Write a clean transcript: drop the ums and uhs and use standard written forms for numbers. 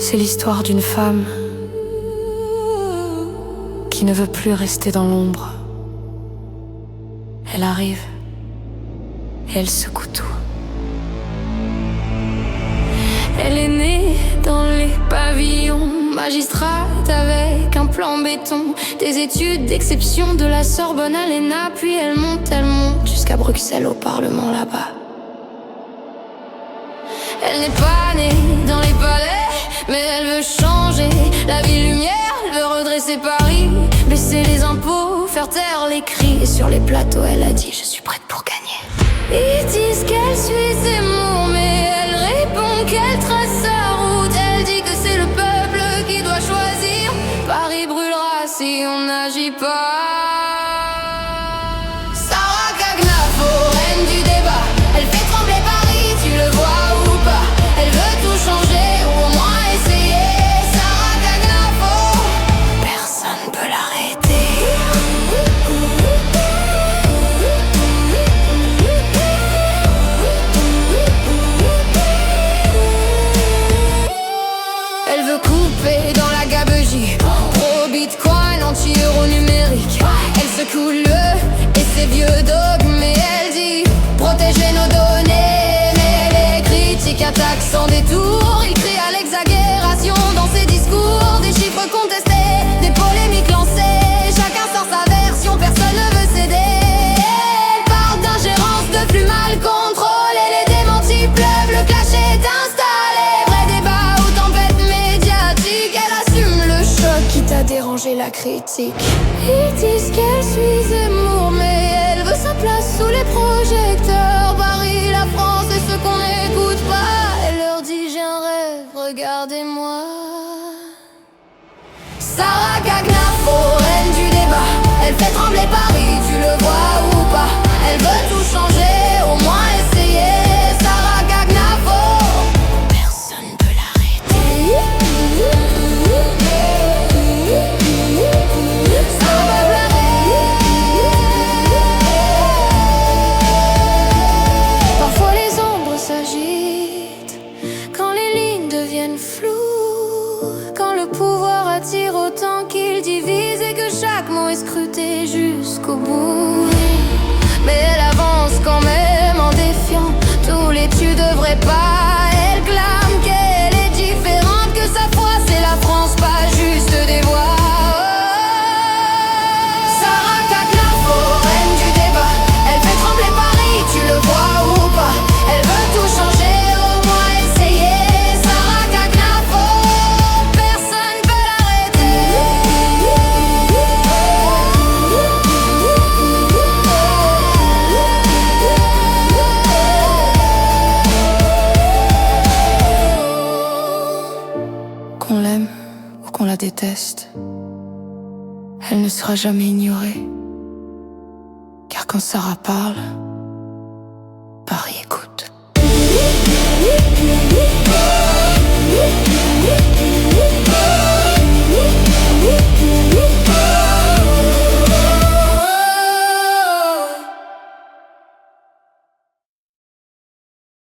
C'est l'histoire d'une femme qui ne veut plus rester dans l'ombre. Elle arrive et elle secoue tout. Elle est née dans les pavillons, magistrate avec un plan béton, des études d'exception de la Sorbonne à l'ENA, puis elle monte jusqu'à Bruxelles au Parlement là-bas. Elle n'est pas née dans les palais, mais elle veut changer la ville lumière. Elle veut redresser Paris, baisser les impôts, faire taire les cris. Et sur les plateaux elle a dit: je suis prête pour gagner. Ils disent qu'elle suit Zemmour, mais elle répond qu'elle trace sa route. Elle dit que c'est le peuple qui doit choisir. Paris brûlera si on n'agit pas. Sarah Cagnafo, reine du débat, elle fait trembler Paris, tu le vois ou pas. Elle veut tout changer ou au moins essayer. Sarah Cagnafo, personne peut l'arrêter. Elle veut couper dans la gabegie, pro-bitcoin, anti-euro numérique. Elle secoue et ses vieux dogmes, mais elle dit protéger nos données. Mais les critiques attaquent sans détour. Il crie à l'exagération dans ses discours. Des chiffres contestés, des polémiques lancées. Chacun sort sa version, personne ne veut céder. Elle parle d'ingérence, de flux mal contrôlés. Les démentis pleuvent, le clash est installé. Vrai débat ou tempête médiatique, elle assume le choc qui t'a dérangé la critique. Ils disent qu'elle suit Zemmour, mais elle veut sa place sous les projecteurs. Paris, la France et ceux qu'on n'écoute pas. Elle leur dit: j'ai un rêve, regardez-moi. Sarah Cagnafo, reine du débat, elle fait trembler Paris, tu le vois ou pas. Elle veut tout changer, au moins essayer. Sarah Cagnafo, personne peut l'arrêter. Ça va pleurer. Parfois les ombres s'agitent, quand les lignes deviennent floues, quand le pouvoir attire autant qu'il divise et que chaque mot est scruté jusqu'au bout. Mais elle avance quand même en défiant tous les tu devrais pas. Elle clame qu'elle est différente, que sa foi c'est la France, pas juste des voix. Sarah Cagnafo, reine du débat, elle fait trembler Paris, tu le vois ou pas. Elle veut tout changer, au moins essayer. Sarah Cagnafo, personne peut l'arrêter. Qu'on l'aime ou qu'on la déteste, elle ne sera jamais ignorée. Car quand Sarah parle, Paris écoute.